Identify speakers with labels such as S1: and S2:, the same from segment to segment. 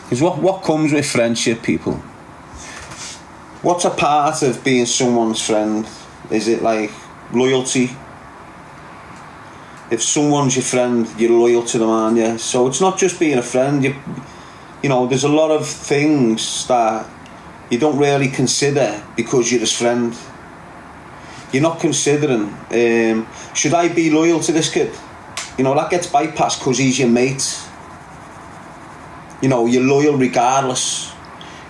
S1: Because what comes with friendship, people? What's a part of being someone's friend? Is it like loyalty? If someone's your friend, you're loyal to them, aren't you? So it's not just being a friend. You know, there's a lot of things that you don't really consider because you're his friend. You're not considering, should I be loyal to this kid? You know, that gets bypassed because he's your mate. You know, you're loyal regardless.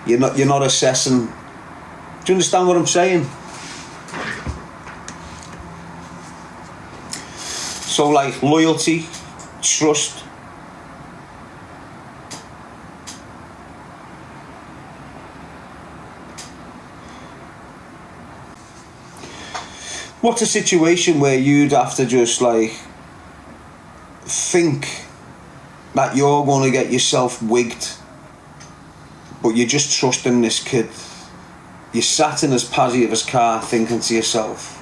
S1: You're not assessing. Do you understand what I'm saying? So like loyalty, trust. What's a situation where you'd have to just like think that you're going to get yourself wigged, but you're just trusting this kid? You sat in his Pazzy of his car thinking to yourself,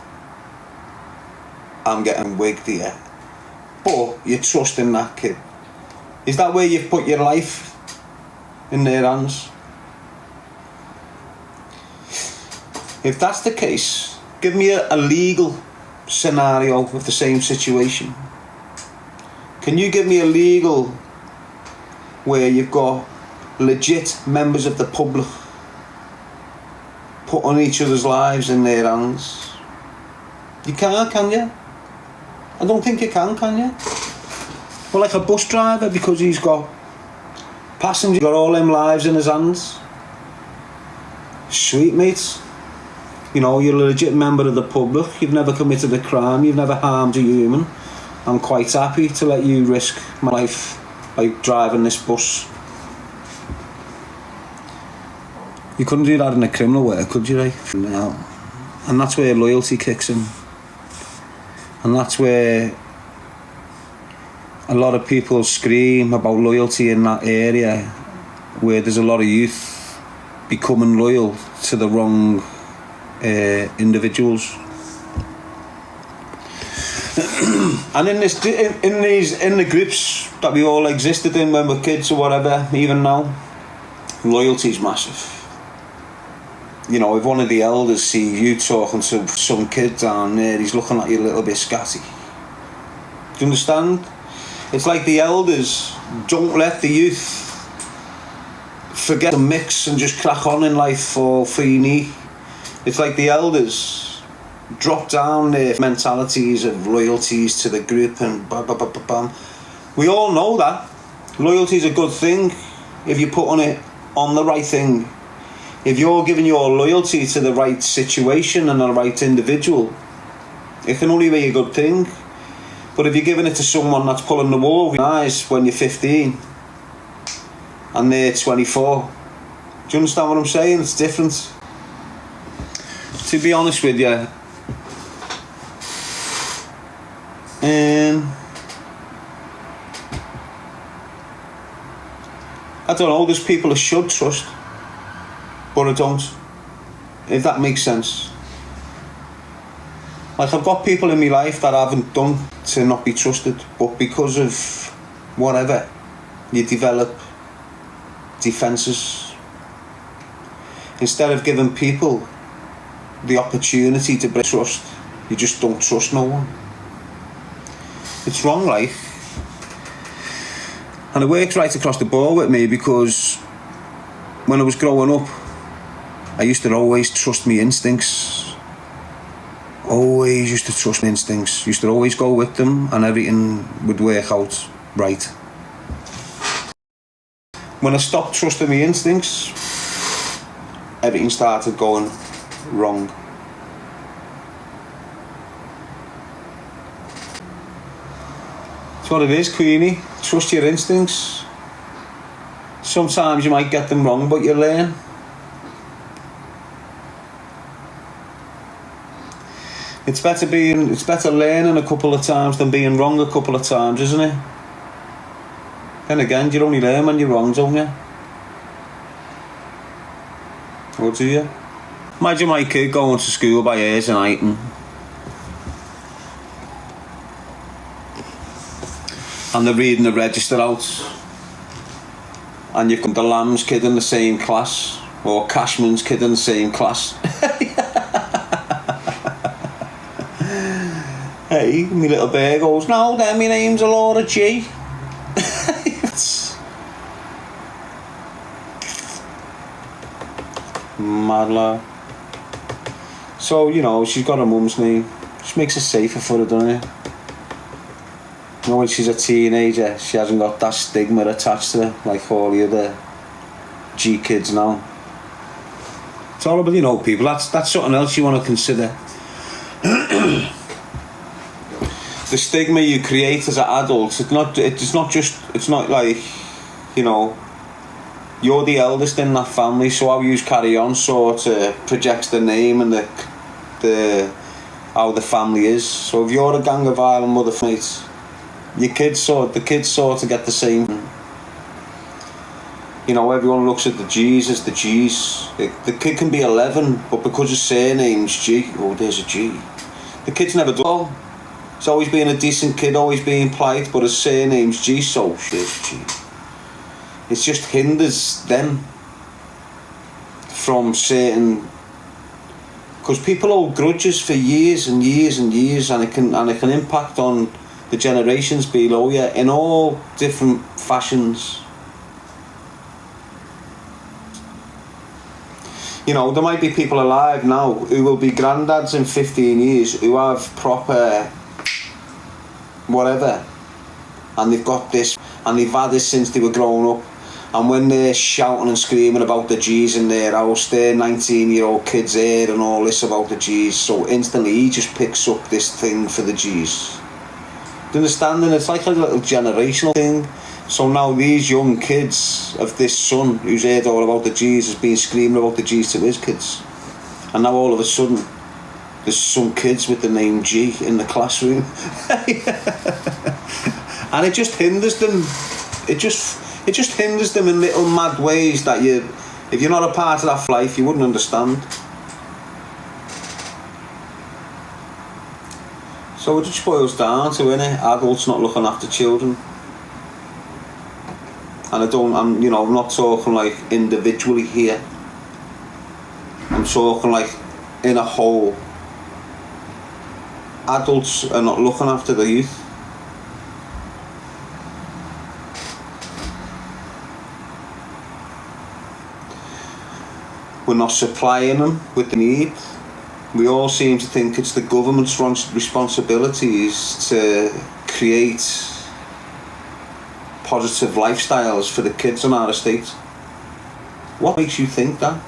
S1: I'm getting wigged here. But you're trusting that kid. Is that where you've put your life in their hands? If that's the case, give me a legal scenario of the same situation. Can you give me a legal where you've got legit members of the public putting each other's lives in their hands? You can't, can you? I don't think you can you? Well, like a bus driver, because he's got passengers, got all them lives in his hands. Sweet, mate. You know, you're a legit member of the public. You've never committed a crime. You've never harmed a human. I'm quite happy to let you risk my life by driving this bus. You couldn't do that in a criminal way, could you, right? No. And that's where loyalty kicks in. And that's where a lot of people scream about loyalty in that area, where there's a lot of youth becoming loyal to the wrong individuals. And in the groups that we all existed in when we're kids or whatever, even now, loyalty's massive. You know, if one of the elders see you talking to some kid down there, he's looking at you a little bit scatty. Do you understand? It's like the elders don't let the youth forget the mix and just crack on in life for free knee. It's like the elders drop down their mentalities of loyalties to the group and bam, bam, bam, bam, bam. We all know that. Loyalty is a good thing if you put on it on the right thing. If you're giving your loyalty to the right situation and the right individual, it can only be a good thing. But if you're giving it to someone that's pulling the wool over your eyes when you're 15 and they're 24, do you understand what I'm saying? It's different. To be honest with you, I don't know, there's people I should trust, but I don't, if that makes sense. Like, I've got people in my life that I haven't done to not be trusted, but because of whatever, you develop defences. Instead of giving people the opportunity to break trust, you just don't trust no one. It's wrong, like. And it works right across the board with me, because when I was growing up, I used to always trust my instincts. Always used to trust my instincts. Used to always go with them and everything would work out right. When I stopped trusting my instincts, everything started going wrong. That's what it is, Queenie. Trust your instincts. Sometimes you might get them wrong, but you learn. It's better learning a couple of times than being wrong a couple of times, isn't it? Then again, you only learn when you're wrong, don't you? Or do you? Imagine my kid going to school by years and night and they're reading the register out and you've got the Lamb's kid in the same class, or Cashman's kid in the same class. Hey, my little bear goes, no, then my name's Laura G. Mad lad. So, you know, she's got her mum's name. Just makes it safer for her, doesn't it? You know, when she's a teenager, she hasn't got that stigma attached to her like all the other G kids now. It's horrible, you know, people. That's something else you want to consider. The stigma you create as an adult, it's not like, you know, you're the eldest in that family, so how you carry on sort of projects the name and the how the family is. So if you're a gang of violent mother mates, the kids sort of get the same. You know, everyone looks at the G's as the G's. The kid can be 11, but because his surname's G, oh, there's a G. The kid's never done. He's always been a decent kid, always being polite, but his surname's G, so shit, G. It just hinders them from certain, because people hold grudges for years and years and years, and it can impact on the generations below you in all different fashions. You know, there might be people alive now who will be granddads in 15 years who have proper whatever, and they've got this, and they've had this since they were growing up. And when they're shouting and screaming about the G's in their house, their 19-year-old kid's hearing all this about the G's, so instantly he just picks up this thing for the G's. Do you understand? And it's like a little generational thing. So now these young kids of this son who's heard all about the G's has been screaming about the G's to his kids. And now all of a sudden, there's some kids with the name G in the classroom. And it just hinders them. It just hinders them in little mad ways that if you're not a part of that life, you wouldn't understand. So it just boils down to, innit, adults not looking after children. And I'm not talking like individually here. I'm talking like in a whole. Adults are not looking after the youth. We're not supplying them with the need. We all seem to think it's the government's responsibilities to create positive lifestyles for the kids on our estate. What makes you think that?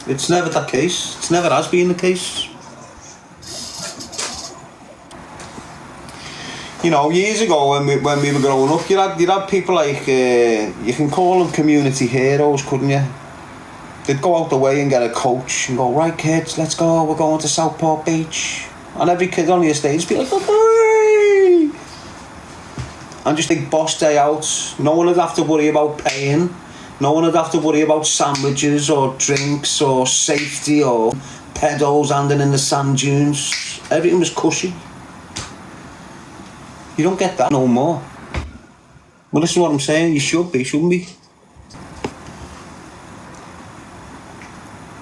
S1: It's never the case. It's never has been the case. You know, years ago when we were growing up, you had people like you can call them community heroes, couldn't you? They'd go out the way and get a coach and go, right kids, let's go, we're going to Southport Beach. And every kid on the estate would be like, hey! And just think, boss day out. No one would have to worry about paying. No one would have to worry about sandwiches or drinks or safety or pedos landing in the sand dunes. Everything was cushy. You don't get that no more. Well, listen to what I'm saying. You should be, shouldn't we?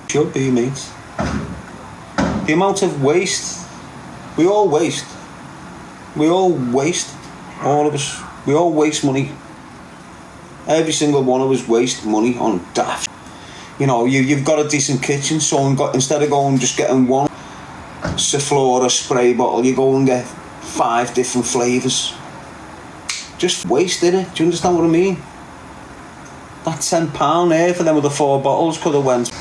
S1: Should be, mate. The amount of waste. We all waste. All of us. We all waste money. Every single one of us waste money on daft. You know, you've got a decent kitchen, so instead of going just getting one Sephora spray bottle, you go and get 5 different flavours. Just waste, innit? Do you understand what I mean? That £10 there for them with the 4 bottles could have went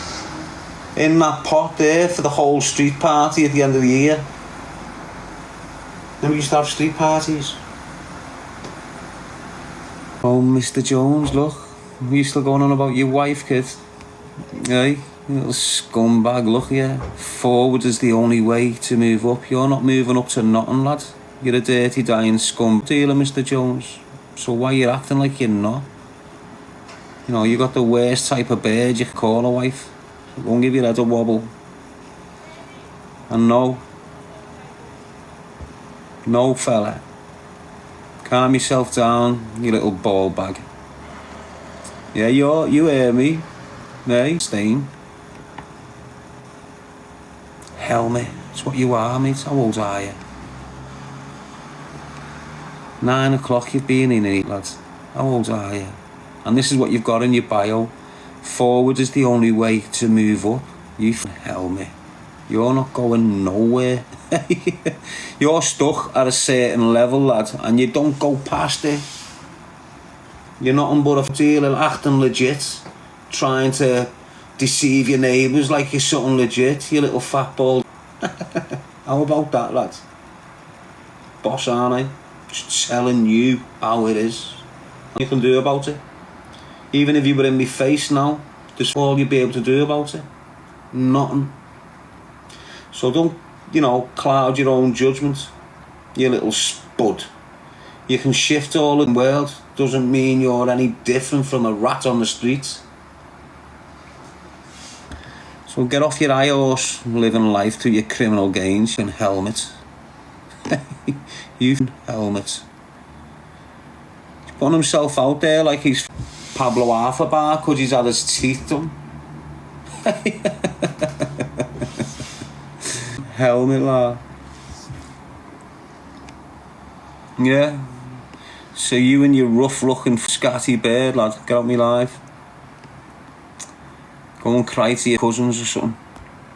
S1: in that pot there for the whole street party at the end of the year. Then we used to have street parties. Oh, Mr. Jones, look. Are you still going on about your wife, kid? Hey, you little scumbag, look here. Forward is the only way to move up. You're not moving up to nothing, lad. You're a dirty, dying scum dealer, Mr. Jones. So why you acting like you're not? You know, you got the worst type of bird you can call a wife. Won't give your head a wobble. And no fella. Calm yourself down, you little ball bag. Yeah, you hear me. Hey, Stain. Helmet. It's what you are, mate. How old are you? 9 o'clock you've been in it, lads. How old are you? And this is what you've got in your bio. Forward is the only way to move up. You helmet. You're not going nowhere. You're stuck at a certain level, lad, and you don't go past it. You're nothing but a dealer acting legit, trying to deceive your neighbours like you're something legit, you little fat ball. How about that, lad? Boss, aren't I? Just telling you how it is. What you can do about it. Even if you were in my face now, there's all you'd be able to do about it. Nothing. So don't, cloud your own judgment, you little spud. You can shift all in the world, doesn't mean you're any different from a rat on the streets. So get off your high horse, living life to your criminal gains, and helmet. You helmet. He's putting himself out there like he's Pablo Alfabar because he's had his teeth done. Helmet, lad. Yeah. So you and your rough-looking scatty bird, lad, get out me live. Go and cry to your cousins or something.